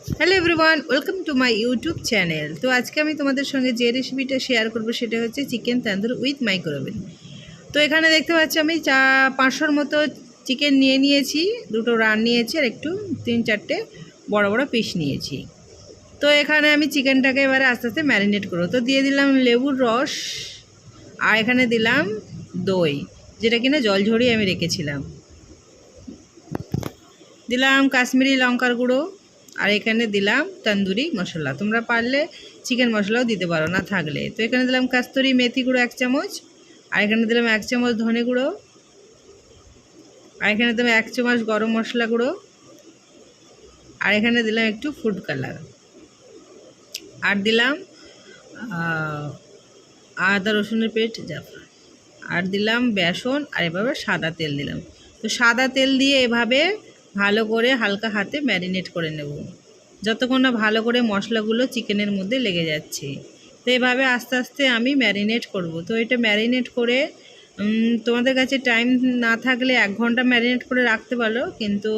Hello everyone, welcome to my YouTube channel. তো আজকে আমি তোমাদের সঙ্গে যে রেসিপিটা শেয়ার করবো সেটা হচ্ছে চিকেন তন্দুরি উইথ মাইক্রোওভেন। তো এখানে দেখতে পাচ্ছি আমি 500-র মতো চিকেন নিয়েছি, দুটো রান নিয়েছি আর একটু 3-4টে বড় বড় পিস নিয়েছি। তো এখানে আমি চিকেনটাকে এবারে আস্তে আস্তে ম্যারিনেট করবো। তো দিয়ে দিলাম লেবুর রস, আর এখানে দিলাম দই, যেটা কিনা জল ঝরিয়ে আমি রেখেছিলাম। দিলাম কাশ্মীরি লঙ্কার গুঁড়ো, আর এখানে দিলাম তন্দুরি মশলা। তোমরা পারলে চিকেন মশলাও দিতে পারো না থাকলে। তো এখানে দিলাম কাস্তুরি মেথি গুঁড়ো 1 চামচ, আর এখানে দিলাম 1 চামচ ধনে গুঁড়ো, আর এখানে দিলাম 1 চামচ গরম মশলা গুঁড়ো, আর এখানে দিলাম একটু ফুড কালার, আর দিলাম আদা রসুনের পেস্ট জাফরান, আর দিলাম বেসন, আর এভাবে সাদা তেল দিলাম। তো সাদা তেল দিয়ে এভাবে ভালো করে হালকা হাতে ম্যারিনেট করে নেব, যতক্ষণ না ভালো করে মশলাগুলো চিকেনের মধ্যে লেগে যাচ্ছে। তো এভাবে আস্তে আস্তে আমি ম্যারিনেট করব। তো এটা ম্যারিনেট করে তোমাদের কাছে টাইম না থাকলে 1 ঘন্টা ম্যারিনেট করে রাখতে পারো, কিন্তু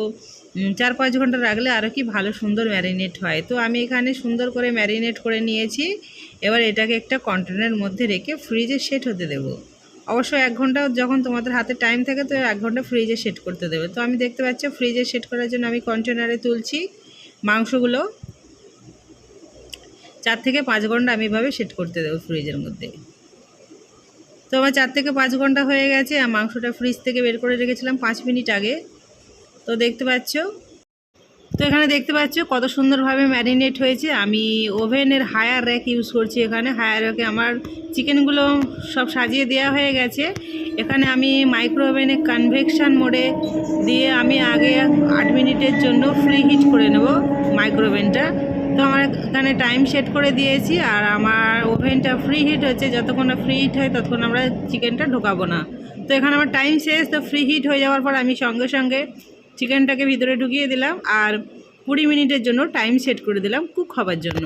4-5 ঘন্টা রাখলে আরও কি ভালো সুন্দর ম্যারিনেট হয়। তো আমি এখানে সুন্দর করে ম্যারিনেট করে নিয়েছি। এবার এটাকে একটা কন্টেনারের মধ্যে রেখে ফ্রিজে সেট হতে দেবো। অবশ্যই 1 ঘন্টা যখন তোমাদের হাতে টাইম থাকে তো 1 ঘন্টা ফ্রিজে সেট করতে দেবে। তো আমি দেখতে পাচ্ছি ফ্রিজে সেট করার জন্য আমি কন্টেনারে তুলছি মাংসগুলো। 4 থেকে 5 ঘন্টা আমি এভাবে সেট করতে দেবো ফ্রিজের মধ্যে। তো আমার 4 থেকে 5 ঘন্টা হয়ে গেছে, আর মাংসটা ফ্রিজ থেকে বের করে রেখেছিলাম 5 মিনিট আগে। তো দেখতে পাচ্ছ, তো এখানে দেখতে পাচ্ছ কত সুন্দরভাবে ম্যারিনেট হয়েছে। আমি ওভেনের হায়ার র্যাক ইউজ করছি। এখানে হায়ার র্যাকে আমার চিকেনগুলো সব সাজিয়ে দেওয়া হয়ে গেছে। এখানে আমি মাইক্রো ওভেনে কনভেকশন মোডে দিয়ে আমি আগে 8 মিনিটের জন্য ফ্রি হিট করে নেব মাইক্রো ওভেনটা। তো আমার এখানে টাইম সেট করে দিয়েছি, আর আমার ওভেনটা ফ্রি হিট হচ্ছে। যতক্ষণ না ফ্রি হিট হয় ততক্ষণ আমরা চিকেনটা ঢোকাবো না। তো এখানে আমার টাইম শেষ। তো ফ্রি হিট হয়ে যাওয়ার পর আমি সঙ্গে সঙ্গে চিকেনটাকে ভিতরে ঢুকিয়ে দিলাম, আর 20 মিনিটের জন্য টাইম সেট করে দিলাম কুক হবার জন্য।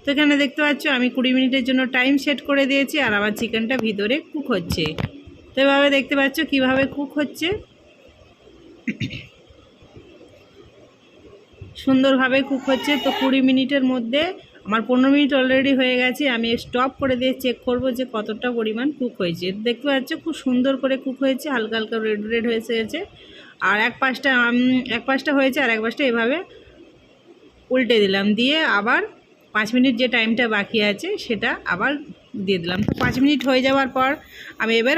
তো এখানে দেখতে পাচ্ছ আমি 20 মিনিটের জন্য টাইম সেট করে দিয়েছি, আর আমার চিকেনটা ভিতরে কুক হচ্ছে। তো এভাবে দেখতে পাচ্ছ কিভাবে কুক হচ্ছে, সুন্দরভাবে কুক হচ্ছে। তো 20 মিনিটের মধ্যে আমার 15 মিনিট অলরেডি হয়ে গেছে। আমি স্টপ করে দিয়ে চেক করব যে কতটা পরিমাণ কুক হয়েছে। দেখতে পাচ্ছ খুব সুন্দর করে কুক হয়েছে, হালকা হালকা রেড রেড হয়ে গেছে। আর এক পাশটা হয়েছে, আর এক পাশটা এভাবে উল্টে দিলাম, দিয়ে আবার 5 মিনিট যে টাইমটা বাকি আছে সেটা আবার দিয়ে দিলাম। তো 5 মিনিট হয়ে যাওয়ার পর আমি এবার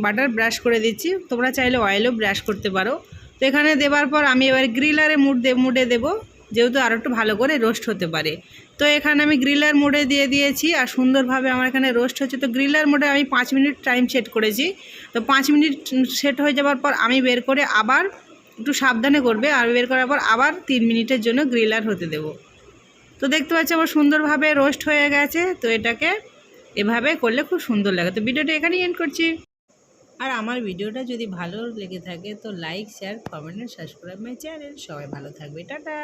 বাটার ব্রাশ করে দিচ্ছি। তোমরা চাইলে অয়েলও ব্রাশ করতে পারো। তো এখানে দেওয়ার পর আমি এবার গ্রিলারে মুডে দেবো, যেহেতু আরও একটু ভালো করে রোস্ট হতে পারে। তো এখানে আমি গ্রিলার মোডে দিয়ে দিয়েছি, আর সুন্দরভাবে আমার এখানে রোস্ট হচ্ছে। তো গ্রিলার মোডে আমি 5 মিনিট টাইম সেট করেছি। তো 5 মিনিট সেট হয়ে যাওয়ার পর আমি বের করে আবার একটু সাবধানে করবে, আর বের করার পর আবার 3 মিনিটের জন্য গ্রিলার হতে দেব। তো দেখতে পাচ্ছি আমার সুন্দরভাবে রোস্ট হয়ে গেছে। তো এটাকে এভাবে করলে খুব সুন্দর লাগে। তো ভিডিওটা এখানেই এন্ড করছি। আর আমার ভিডিওটা যদি ভালো লেগে থাকে তো লাইক, শেয়ার, কমেন্ট আর সাবস্ক্রাইব মাই চ্যানেল। সবাই ভালো থাকবে, টাটা।